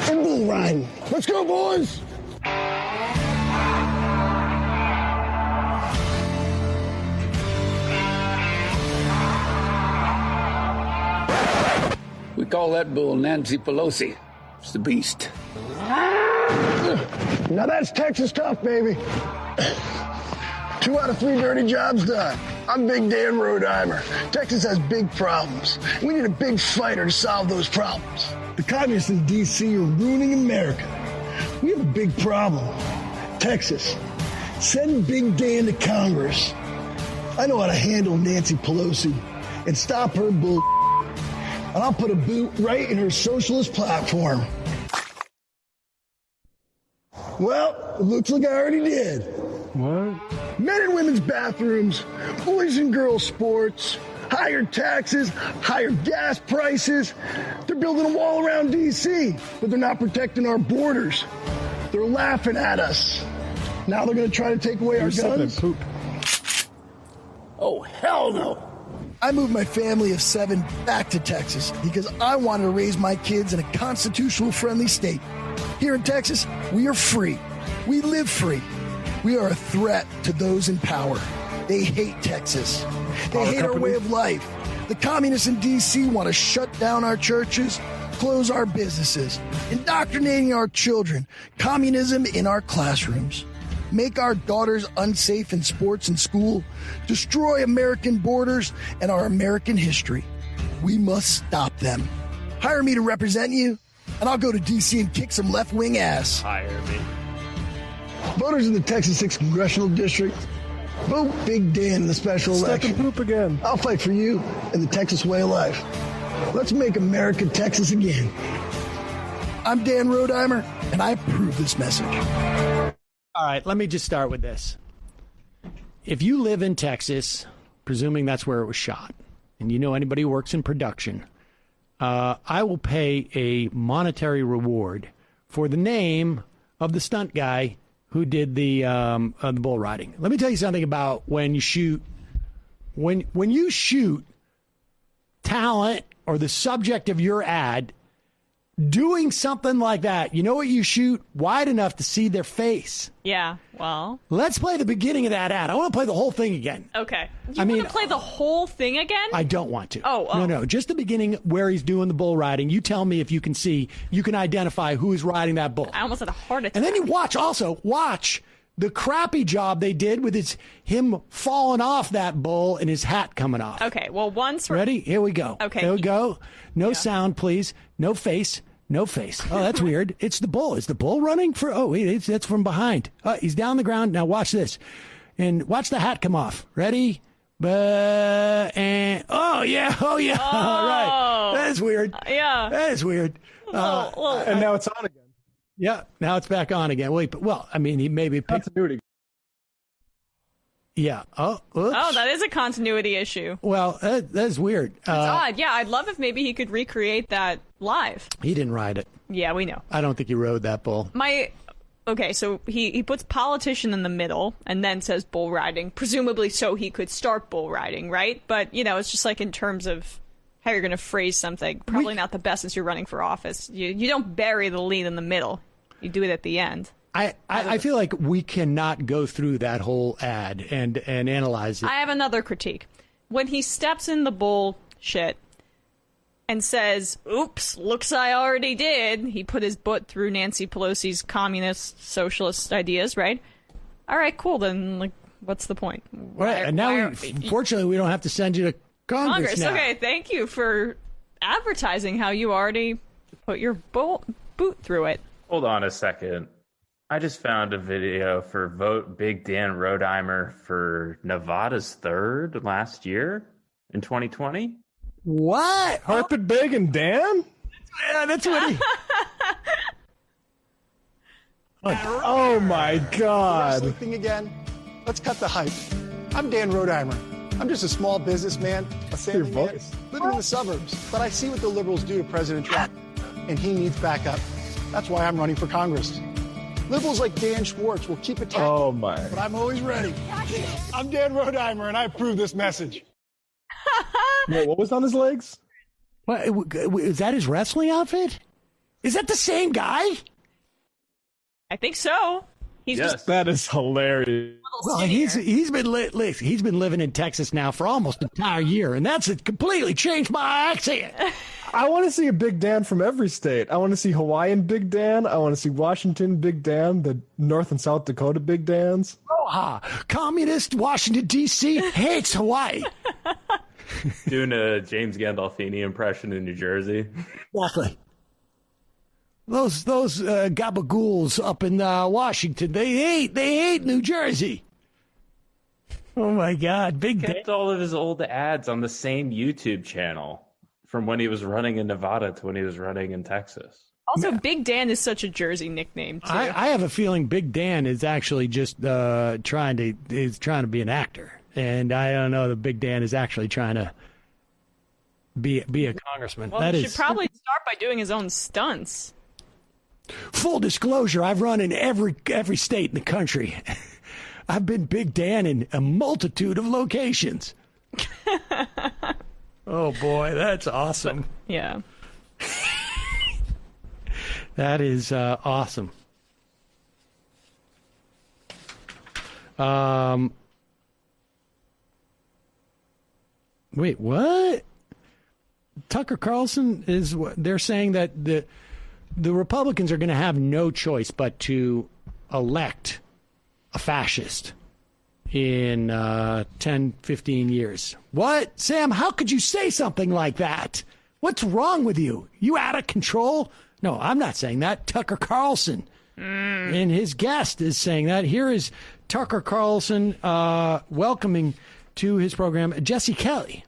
and bull riding. Let's go, boys! We call that bull Nancy Pelosi. It's the beast. Now that's Texas tough, baby. 2 out of 3 dirty jobs done. I'm Big Dan Rodeheimer. Texas has big problems. We need a big fighter to solve those problems. The communists in D.C. are ruining America. We have a big problem. Texas, send Big Dan to Congress. I know how to handle Nancy Pelosi and stop her bull. And I'll put a boot right in her socialist platform. Well, it looks like I already did. What? Men and women's bathrooms, boys and girls sports, higher taxes, higher gas prices. They're building a wall around D.C., but they're not protecting our borders. They're laughing at us. Now they're going to try to take away our guns. Poop. Oh, hell no. I moved my family of 7 back to Texas because I wanted to raise my kids in a constitutional-friendly state. Here in Texas, we are free. We live free. We are a threat to those in power. They hate Texas. They hate our way of life. The communists in D.C. want to shut down our churches, close our businesses, indoctrinating our children, communism in our classrooms, make our daughters unsafe in sports and school, destroy American borders and our American history. We must stop them. Hire me to represent you, and I'll go to D.C. and kick some left-wing ass. Hire me. Voters in the Texas 6th Congressional District, vote Big Dan in the special election. Step and poop again. I'll fight for you and the Texas way of life. Let's make America Texas again. I'm Dan Rodeheimer, and I approve this message. All right, let me just start with this. If you live in Texas, presuming that's where it was shot, and you know anybody who works in production, I will pay a monetary reward for the name of the stunt guy who did the bull riding. Let me tell you something about when you shoot talent or the subject of your ad doing something like that. You know what you shoot? Wide enough to see their face. Yeah, well. Let's play the beginning of that ad. I want to play the whole thing again. Okay. You want to play the whole thing again? I don't want to. Oh. No, just the beginning where he's doing the bull riding. You tell me if you can identify who is riding that bull. I almost had a heart attack. And then you watch the crappy job they did with him falling off that bull and his hat coming off. Okay, well, once we're... Ready? Here we go. Okay. Here we go. No sound, please. No face. No face. Oh, that's weird. It's the bull. Is the bull running for? Oh, wait, that's from behind. He's down the ground. Now watch this, and watch the hat come off. Ready? And oh yeah. All right. That is weird. Yeah. That is weird. And now it's on again. Yeah. Now it's back on again. Well, I mean, he maybe picked. Continuity. Yeah. Oh, oops. Oh, that is a continuity issue. Well, that's weird. It's odd. Yeah, I'd love if maybe he could recreate that live. He didn't ride it. Yeah, we know. I don't think he rode that bull. Okay, so he puts politician in the middle and then says bull riding, presumably so he could start bull riding, right? But, it's just like in terms of how you're going to phrase something, probably not the best as you're running for office. You don't bury the lead in the middle. You do it at the end. I feel like we cannot go through that whole ad and analyze it. I have another critique. When he steps in the bullshit and says, oops, looks I already did, he put his butt through Nancy Pelosi's communist, socialist ideas, right? All right, cool, then, what's the point? Fortunately, we don't have to send you to Congress now. Okay, thank you for advertising how you already put your boot through it. Hold on a second. I just found a video for Vote Big Dan Rodeheimer for Nevada's 3rd last year in 2020. What? Carpet Big and Dan? Yeah, that's what he... Oh, my God. Wrestling thing again? Let's cut the hype. I'm Dan Rodeheimer. I'm just a small businessman, a family man, living in the suburbs. But I see what the liberals do to President Trump, and he needs backup. That's why I'm running for Congress. Liberals like Dan Schwartz will keep attacking. Oh, my. But I'm always ready. I'm Dan Rodeheimer, and I approve this message. Wait, what was on his legs? What, is that his wrestling outfit? Is that the same guy? I think so. He's Yes. just That is hilarious. Well, he's been living in Texas now for almost an entire year, and that's completely changed my accent. I want to see a Big Dan from every state. I want to see Hawaiian Big Dan. I want to see Washington Big Dan, the North and South Dakota Big Dans. Aloha. Communist Washington, D.C. hates Hawaii. Doing a James Gandolfini impression in New Jersey. Exactly. Those gabagools up in Washington, they hate New Jersey. Oh my God, Big Dan. Kept all of his old ads on the same YouTube channel from when he was running in Nevada to when he was running in Texas. also Big Dan is such a Jersey nickname too. I have a feeling Big Dan is actually just trying to be an actor, and I don't know that Big Dan is actually trying to be a congressman. Well, he should probably start by doing his own stunts. Full disclosure, I've run in every state in the country. I've been Big Dan in a multitude of locations. Oh, boy, that's awesome. Yeah. That is awesome. Wait, what? Tucker Carlson they're saying that the Republicans are going to have no choice but to elect a fascist in 10, 15 years. What? Sam, how could you say something like that? What's wrong with you? You out of control? No, I'm not saying that. Tucker Carlson and his guest is saying that. Here is Tucker Carlson welcoming to his program Jesse Kelly.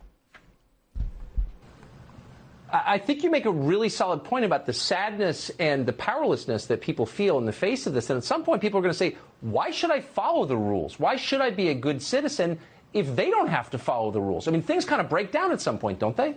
I think you make a really solid point about the sadness and the powerlessness that people feel in the face of this. And at some point, people are going to say, why should I follow the rules? Why should I be a good citizen if they don't have to follow the rules? I mean, things kind of break down at some point, don't they?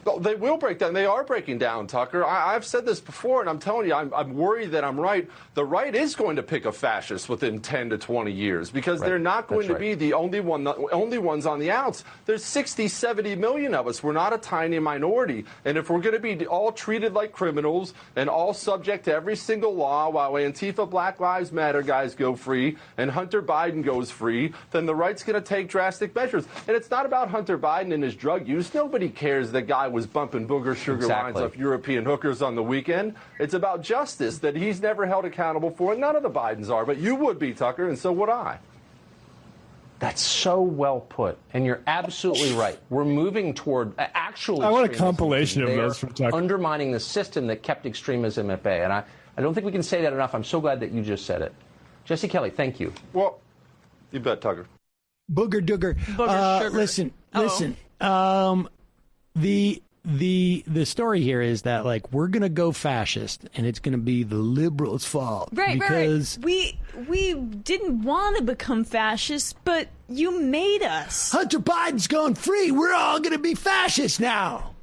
Well, they will break down. They are breaking down, Tucker. I've said this before, and I'm telling you, I'm worried that I'm right. The right is going to pick a fascist within 10 to 20 years because they're not going to be the only ones on the outs. There's 60, 70 million of us. We're not a tiny minority. And if we're going to be all treated like criminals and all subject to every single law while Antifa, Black Lives Matter guys go free and Hunter Biden goes free, then the right's going to take drastic measures. And it's not about Hunter Biden and his drug use. Nobody cares that guy was bumping booger sugar lines off European hookers on the weekend. It's about justice that he's never held accountable for, and none of the Bidens are. But you would be, Tucker, and so would I. That's so well put, and you're absolutely right. We're moving toward actual. I want a extremism. compilation of They those are from Tucker. undermining the system that kept extremism at bay, and I don't think we can say that enough. I'm so glad that you just said it. Jesse Kelly, thank you. Well, you bet, Tucker. Booger Dooger. Listen. The story here is that, like, we're going to go fascist, and it's going to be the liberals' fault. Right. We didn't want to become fascists, but you made us. Hunter Biden's going free. We're all going to be fascists now.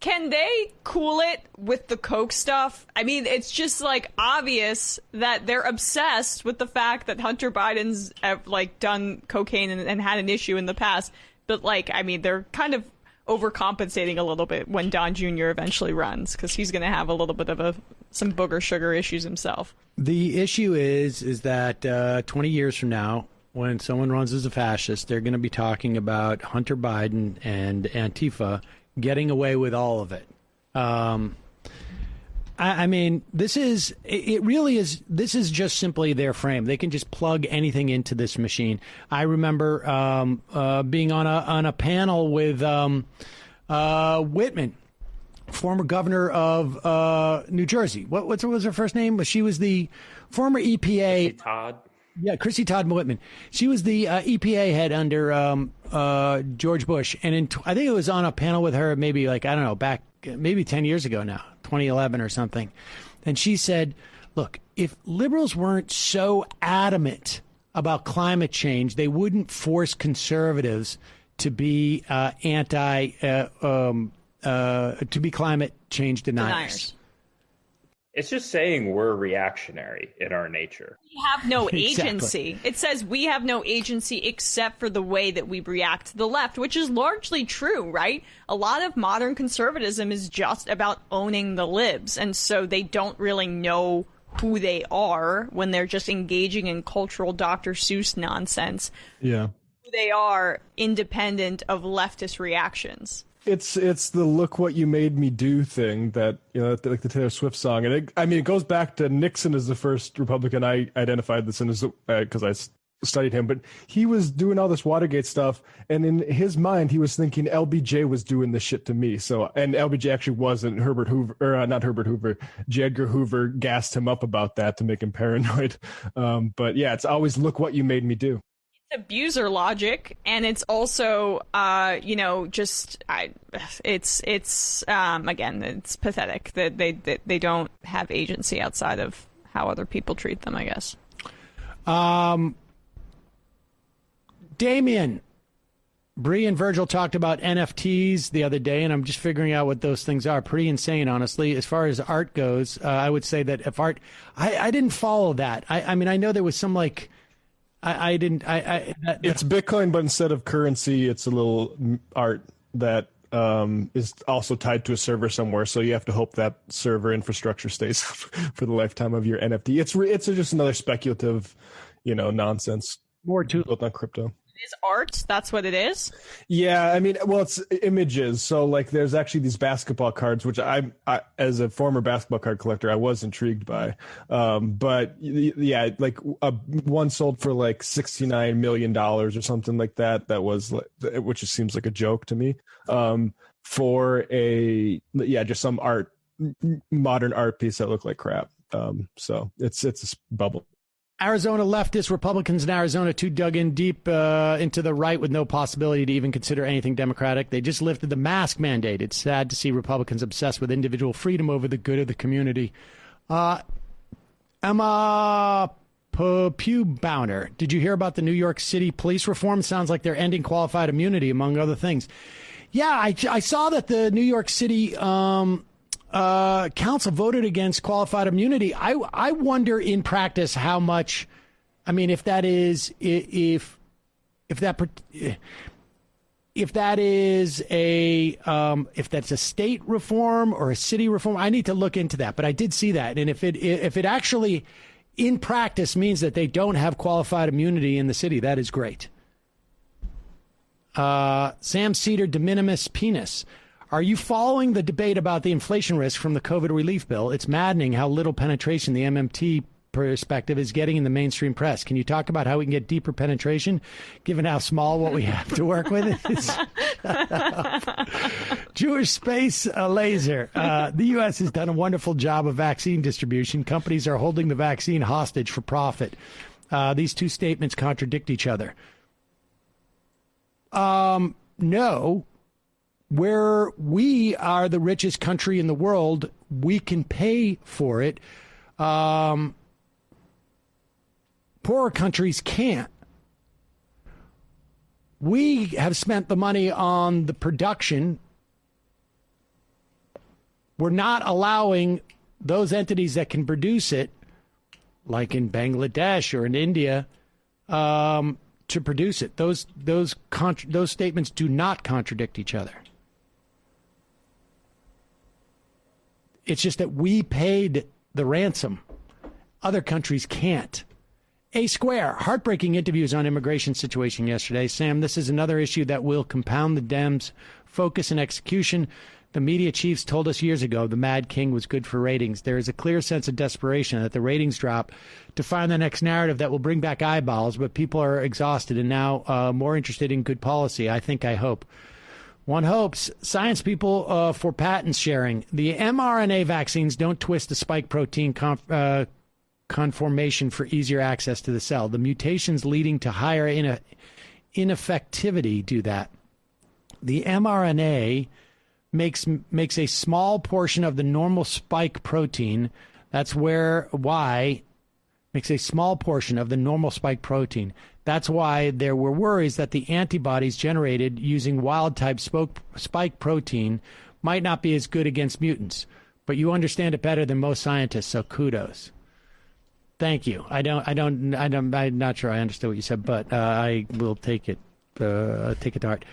Can they cool it with the Coke stuff? I mean, it's just, like, obvious that they're obsessed with the fact that Hunter Biden's, done cocaine and had an issue in the past. But, like, I mean, they're kind of overcompensating a little bit when Don Jr. eventually runs, because he's going to have a little bit of some booger sugar issues himself. The issue is that 20 years from now, when someone runs as a fascist, they're going to be talking about Hunter Biden and Antifa getting away with all of it. I mean, this is just simply their frame. They can just plug anything into this machine. I remember being on a panel with Whitman, former governor of New Jersey. What was her first name? She was the former EPA. Chrissy Todd. Yeah, Chrissy Todd Whitman. She was the EPA head under George Bush, and I think it was on a panel with her maybe back maybe 10 years ago now, 2011 or something. And she said, look, if liberals weren't so adamant about climate change, they wouldn't force conservatives to be to be climate change deniers. It's just saying we're reactionary in our nature. We have no agency. Exactly. It says we have no agency except for the way that we react to the left, which is largely true, right? A lot of modern conservatism is just about owning the libs, and so they don't really know who they are when they're just engaging in cultural Dr. Seuss nonsense. Yeah. Who they are independent of leftist reactions. It's the "look what you made me do" thing that, like the Taylor Swift song, and it goes back to Nixon as the first Republican I identified this in because I studied him, but he was doing all this Watergate stuff, and in his mind he was thinking LBJ was doing this shit to me. So, and LBJ actually wasn't. Not Herbert Hoover, J. Edgar Hoover gassed him up about that to make him paranoid. But yeah, it's always "look what you made me do." Abuser logic, and it's also again, it's pathetic that they don't have agency outside of how other people treat them, I guess. Damien, Bree and Virgil talked about NFTs the other day, and I'm just figuring out what those things are. Pretty insane, honestly. As far as art goes, I would say that if art, I didn't follow that. I mean, I know there was some like, It's Bitcoin, but instead of currency, it's a little art that is also tied to a server somewhere. So you have to hope that server infrastructure stays for the lifetime of your NFT. It's just another speculative, nonsense. More to built on crypto. It is art. That's what it is. Yeah, I mean, well, it's images. So, like, there's actually these basketball cards, which I as a former basketball card collector, I was intrigued by. But yeah, like one sold for like $69 million or something like that. That was, which just seems like a joke to me. For just some modern art piece that looked like crap. So it's a bubble. Arizona leftists, Republicans in Arizona, too dug in deep into the right with no possibility to even consider anything democratic. They just lifted the mask mandate. It's sad to see Republicans obsessed with individual freedom over the good of the community. Emma Pewbowner, did you hear about the New York City police reform? Sounds like they're ending qualified immunity, among other things. Yeah, I saw that the New York City council voted against qualified immunity. I wonder in practice how much, I mean, if that is a if that's a state reform or a city reform, I need to look into that. But I did see that, and if it actually in practice means that they don't have qualified immunity in the city, that is great. Sam Cedar, de minimis penis. Are you following the debate about the inflation risk from the COVID relief bill? It's maddening how little penetration the MMT perspective is getting in the mainstream press. Can you talk about how we can get deeper penetration, given how small what we have to work with is? Jewish Space Laser. The U.S. has done a wonderful job of vaccine distribution. Companies are holding the vaccine hostage for profit. These two statements contradict each other. No. Where we are the richest country in the world, we can pay for it. Poorer countries can't. We have spent the money on the production. We're not allowing those entities that can produce it, like in Bangladesh or in India, to produce it. Those statements do not contradict each other. It's just that we paid the ransom. Other countries can't. A Square, heartbreaking interviews on immigration situation yesterday. Sam, this is another issue that will compound the Dems' focus and execution. The media chiefs told us years ago the Mad King was good for ratings. There is a clear sense of desperation that the ratings drop to find the next narrative that will bring back eyeballs, but people are exhausted and now more interested in good policy. I hope. One hopes. Science people for patent sharing. The mRNA vaccines don't twist the spike protein conformation for easier access to the cell. The mutations leading to higher ineffectivity do that. The mRNA makes a small portion of the normal spike protein. That's why makes a small portion of the normal spike protein. That's why there were worries that the antibodies generated using wild-type spike protein might not be as good against mutants. but you understand it better than most scientists, so kudos. Thank you. I'm not sure I understood what you said, but I will take it to heart.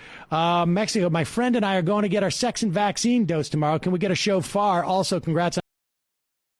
Mexico, my friend and I are going to get our second vaccine dose tomorrow. Can we get a shofar? Also, congrats on